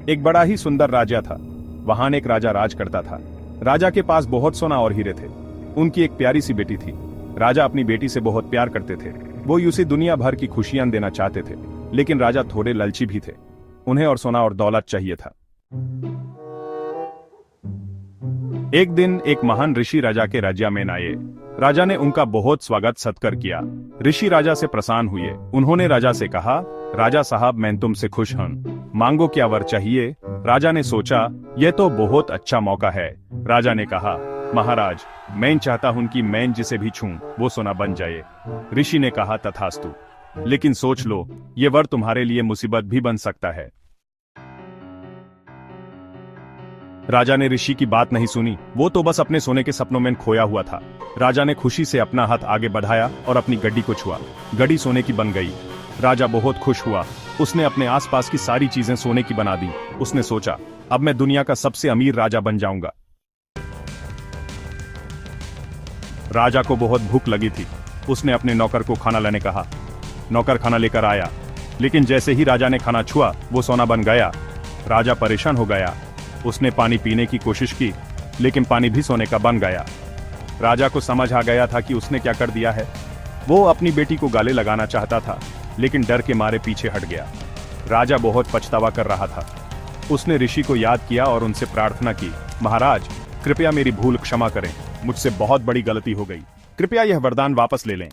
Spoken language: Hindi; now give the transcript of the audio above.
एक बड़ा ही सुंदर राज्य था। वहां एक राजा राज करता था। राजा के पास बहुत सोना और हीरे थे। उनकी एक प्यारी सी बेटी थी। राजा अपनी बेटी से बहुत प्यार करते थे। वो उसे दुनिया भर की खुशियां देना चाहते थे, लेकिन राजा थोड़े लालची भी थे। उन्हें और सोना और दौलत चाहिए था। एक दिन एक महान ऋषि राजा के राज्य में आए। राजा ने उनका बहुत स्वागत सत्कार किया। ऋषि राजा से प्रसन्न हुए। उन्होंने राजा से कहा, राजा साहब, मैं तुमसे खुश हूँ, मांगो क्या वर चाहिए। राजा ने सोचा, यह तो बहुत अच्छा मौका है। राजा ने कहा, महाराज, मैं चाहता हूं कि मैं जिसे भी छूं वो सोना बन जाए। ऋषि ने कहा, तथास्तु, लेकिन सोच लो, ये वर तुम्हारे लिए मुसीबत भी बन सकता है। राजा ने ऋषि की बात नहीं सुनी। वो तो बस अपने सोने के सपनों में खोया हुआ था। राजा ने खुशी से अपना हाथ आगे बढ़ाया और अपनी गड्डी को छुआ। गड्डी सोने की बन गई। राजा बहुत खुश हुआ। उसने अपने आसपास की सारी चीजें सोने की बना दी। उसने सोचा, अब मैं दुनिया का सबसे अमीर राजा बन जाऊंगा। राजा को बहुत भूख लगी थी। उसने अपने नौकर को खाना लाने कहा। नौकर खाना लेकर आया, लेकिन जैसे ही राजा ने खाना छुआ वो सोना बन गया। राजा परेशान हो गया। उसने पानी पीने की कोशिश की, लेकिन पानी भी सोने का बन गया। राजा को समझ आ गया था कि उसने क्या कर दिया है। वो अपनी बेटी को गाले लगाना चाहता था, लेकिन डर के मारे पीछे हट गया। राजा बहुत पछतावा कर रहा था। उसने ऋषि को याद किया और उनसे प्रार्थना की, महाराज, कृपया मेरी भूल क्षमा करें। मुझसे बहुत बड़ी गलती हो गई। कृपया यह वरदान वापस ले लें।